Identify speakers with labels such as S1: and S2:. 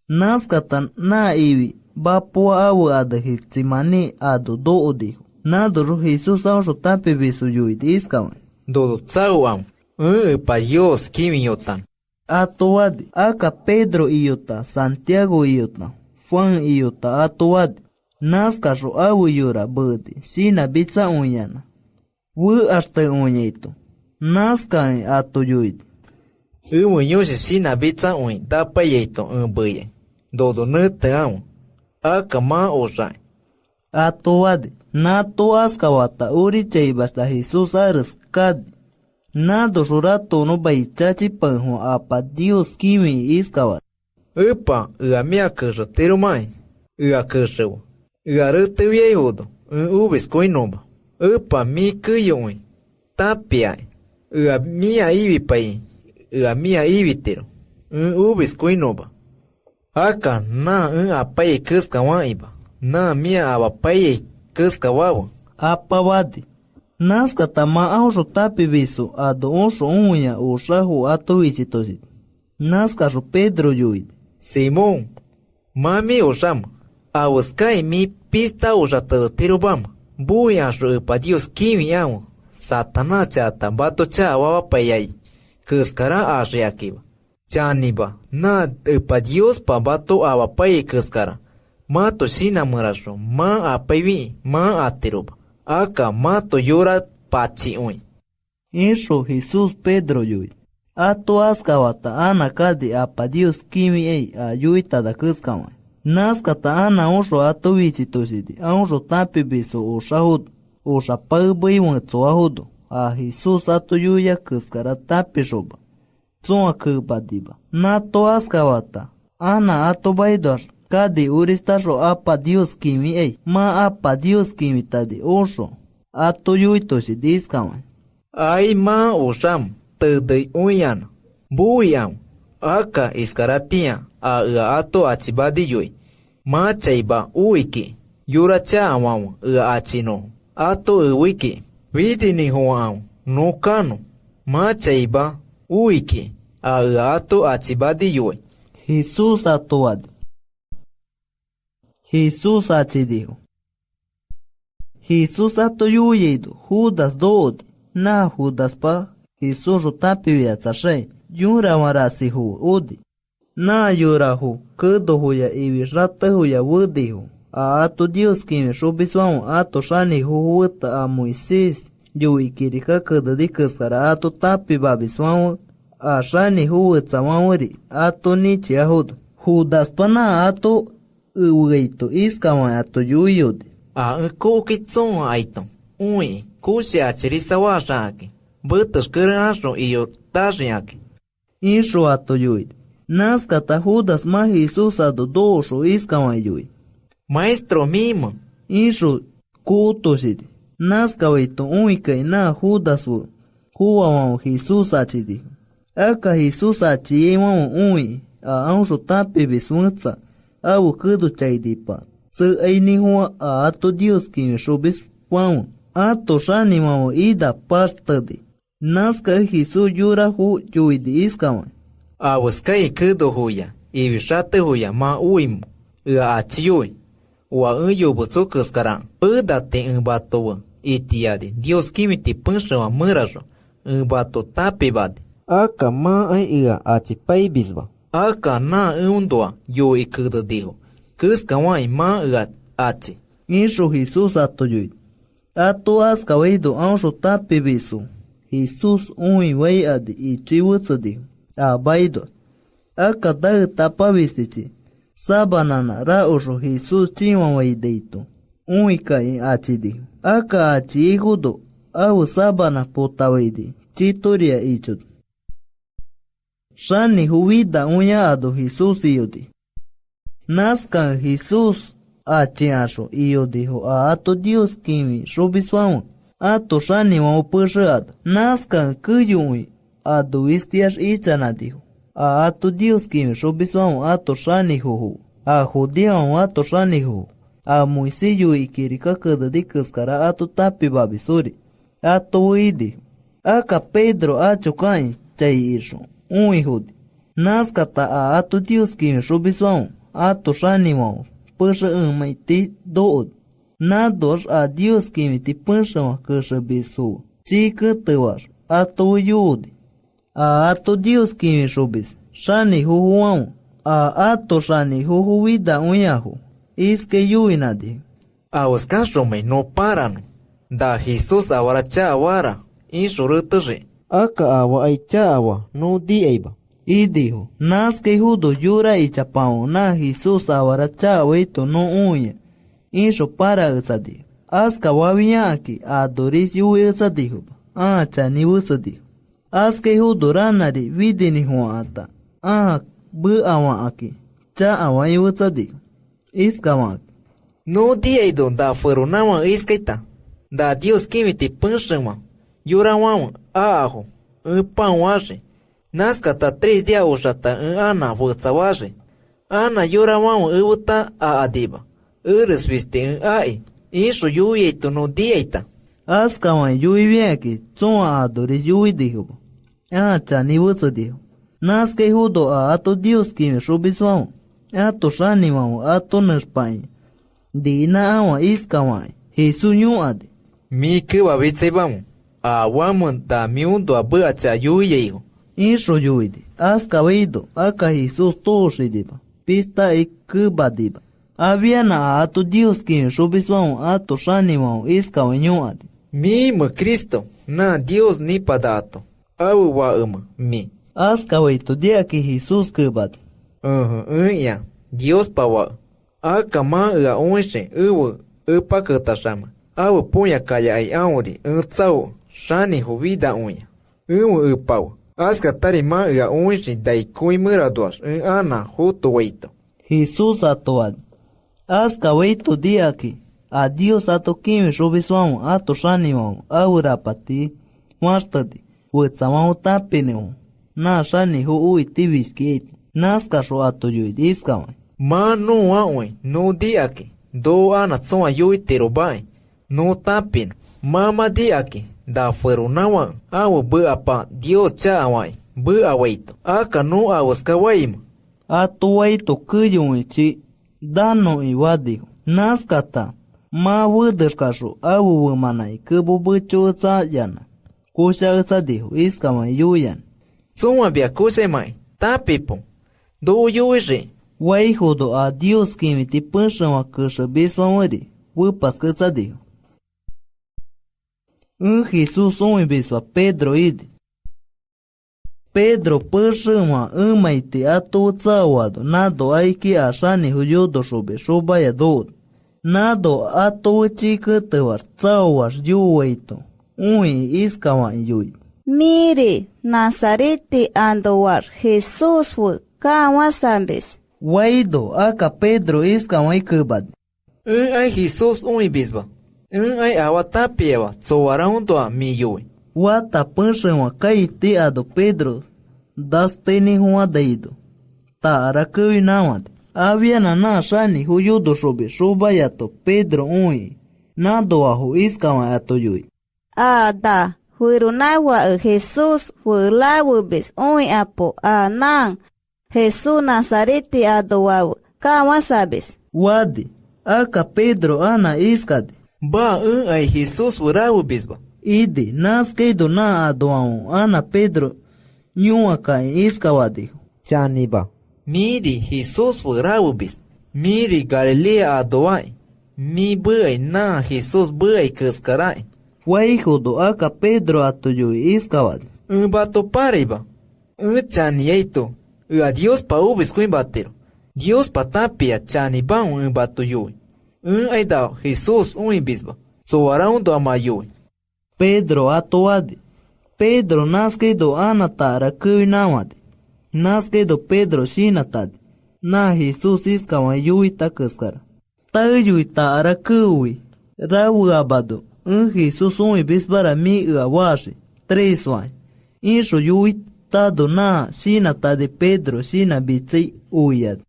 S1: Nazcata na iwi bapua awu ada hitsimani adu do dijo. Nadoro Jesús aunro tapi bisu yuid iskawan.
S2: Dodo tsauam. Pa Dios kimiyotan.
S1: Atuadi aka Pedro iyota, Santiago iyota, Juan iyota atuadi. Nazcaro awu yura budi, sina bitsa unyana. Wu hasta unyeito. Nazcan atu yuid.
S2: Umunyoshi sina bitsa uny tapa yeito buye. Dodo nutaam. Aka ma ozai.
S1: Atuadi. Nato askawata uri chaybasta Jesús aras kadi. Nado rurato no baichachi panjo apa Dios kimi iskawat.
S2: Upa mia kerja terumai. Kerja. Rutu yeodo. Ubis koinoba. Upa mi kuyoy. Tapiai. Mia ivi pai. Mia ivi tero. Ubis koinoba. Aka na apai kuskawaiba. Na mia abapai kuskawawa.
S1: Apawadi. Nazcata ma aunro tapi bisu ado onro unya ushahu ato visitosit. Nazcaro Pedro yuid.
S2: Simón. Mami usham. Awaskai mi pista ushatado tirubam. Buyasro pa Dios kimi amu. Satana chata bato cha wawapayay. Kuskara ashiakiba. Chaniba. Na pa Dios pa bato awapay kuskara. Mato sina murasho. Ma apayvi. Ma atiruba. Aka mato yora pachi uy.
S1: Isho Jesús Pedro yuid. Ato askawata ana kadi apa Dios kimi ei ayuita da kuskawai. Nazcata ana onro ato vichitosidi. Onro tapi biso ushahud. Ushapagbai wantsoahudo. A Jesús ato yuya kuskara tapi shoba. Tsua kubadiba. Nato askawata. Ana ato baidor. Kadi uristasho apa Dios kimi ei. Ma apa Dios kimi tadi osho. Ato yuitoshi diskawan.
S2: Ay ma usham. Tadai uyan. Buyam. Aka iskaratia. Ato achibadi yui. Ma chaiba uiki. Yura cha amam. Achino. Ato uiki. Vidini huam. No kano. Ma chaiba uiki. Ato achibadi yui.
S1: Jesús atoad. Jesús dijo. Jesús ato yuyedo, Judas dood, na Judas pa, Jesús rotapi viatzashay, yura warasi hu udi. Na yura hu, kudo huya iwi rata huya wudihu. A ato Dios kimi shubiswamu ato shani hu wuta a Moisés, yui kirika kudo di kuskara ato tapi babiswamu, a shani hu wutsa wawari, ato nichi ahudu. Judas pa na ato uweito iskawan ato yuyode.
S2: Kukitson aiton. Ui, kusi achirisa washaki. Butos kerasho iyo tashiaki.
S1: Isho ato yuide. Nazcata Judas ma Jesús ado dosho iskawan yuide.
S2: Maestro mimo.
S1: Isho kutoshide. Nazcawaito uikai na Judas wu. Huawan Jesús achidi. Aka Jesús achiyewan ui. Anjo tapi biswantsa. Awu kudu chaydipa. Tsu aini hua ato Dios kimi shubis wawu. Ato shani wawu ida partadi. Nazca Jesús yura hu yuidi iskawan.
S2: Awaskai kudu huya. Ibishate huya ma uimu. Achiyui. Wa yubutu kuskaran. Udate ubatowa. Itiade. Dios kimi ti punshawa murajo. Ubato tapibade. Aka ma ai achipai bisba. Aka na undoa yo ikudo dijo. Kuskawai ma achi.
S1: Isho Jesús ato yuid. Ato askawaido anjo tapi bisu. Jesús ui wai adi ichiwutsu dijo. Abaido. Aka da tapa bistichi. Sabanana ra osho Jesús chiwa wai deito. Ui kai achi dijo. Aka achi igudo. Awu sabana potawaidi. Chitoria ichud. Shani huida unya ado Jesús iyodi. Nazcan Jesús achiasho iyodiho a ato Dios kimi shobiswamu. Ato shani wa upushe ado. Nazcan kuyui ado istiash ichanadiho. A ato Dios kimi shobiswamu ato shani huhu. A judiamu ato shani huhu. A Moisiyo ikirika kadadi kuskara ato tapi babisuri. Ato uidi. Aka Pedro achokai chay isho. Ui hudi. Nazcata a ato Dios kimi shubiswamu. ato shaniwa pusha maiti dood na dos a Dios kimiti pusha kusha bisu chika tewar ato yudi a ato Dios kimi shubis shani huhuam a ato shani huhuida unyahu iske yuinadi
S2: a os cachorros no param da Jesus awara cha awara insurutri
S3: aka awa aicha awa no di eiba
S1: y dijo nas que judo yura y chapao na Jesus awara cha weito no uña insho para usadi aska wabia aquí a doris yu usadiho chani usadiho aska judo ranari vidini huata bu awa aquí cha awa usadiho iska
S2: no di da fueronama iskaita da Dios kimiti punshama yurawan aho panwaje naskata 3 días ushata ana vutsawaje ana yurawan uta a adiba uresviste ai isho yuyeito no dieta
S1: askawan yuiviaki tsoa adores yuidiho chani vutsadiho naske judo a ato Dios kimi shubiswan ato shaniwan ato nashpai dina awa iskawan Jesús nyuade
S2: mi que babitsebam awamun da miundo abacha yuyeyo
S1: insho yuide askaweido aka Jesús toshidiba pista ikubadiba aviana ato Dios kimi shubiswan ato shaniwan iskawan nyuade
S2: mi Cristo na Dios ni padato awa mi
S1: askaweito dia que Jesús kubad
S2: ya Dios pawa akama a onche upakatashama awa punya kaya ai auri tsao shani huvida unya upau aska tarima a onche dai kuimuraduas ana huto weito
S1: Jesús atoad askaweito dia que a Dios ato kimi shubiswan ato shaniwan aurapati mastadi wetsamau tapineu na shani hu uitibisket naskasho ato yuidiskawan
S2: ma no awe no diake do ana tsoa yuitero bai no tapin mama diake da fueronawa awo bu apa Dios cha awai bu awaito aka no awaskawaim
S1: ato waito kuyuichi dano iwadi naskata ma wuderkasho awo wumanai kubu bucho tsa yana kusha usadiho iskawan yuyan
S2: tsoa bia kusha mai tapipo do yuije
S1: Wai judo a Dios kimiti punshama kusha biswamuri wupas kusadiho Jesús biswa Pedro ide Pedro punshama maiti ato tsawado nado aiki ashani huyudo shube shubaya dod nado ato chikutewar tsawar yuwaito iskawan yui
S4: Mire Nazareti andowar Jesús wu kawasambes
S1: Waido aka Pedro iskawan kubad
S2: ai Jesus bisba ai awa tapiewa tsowaraundo mi yui
S1: wata punshama kaiti ado Pedro dasteni huwa daido ta arakuwi nawad aviana na shani huyudo shobe shobayato Pedro nado ahu iskawan ato yui
S4: da huirunawa Jesús huilawubis apo nang Jesús Nazareti adowaw kawasabes
S1: wadi aka Pedro ana iskadi
S2: ba ai Jesus hurawubisba
S1: idi naskeido na adowaw ana Pedro nyuaka iskawadi
S3: chaniba
S2: miri Jesus hurawubis miri Galilea adowai mi bai na Jesus bai kaskarai
S1: Wai judo aka Pedro ato yui iskawadi
S2: bato pariba chaniaito a Dios pa ubis kuin batero Dios patapia chani ban bato yui ai da Jesus bisba so araundo amayui
S1: Pedro atoadi Pedro naskeido anatara kuinawadi naskeido Pedro shinatadi na Jesus iskawan yui takaskara tayui tara kui rawu abado Jesus bisbara mi awashi 3 wai insho yui tado na shina tade Pedro shina bitsi uyad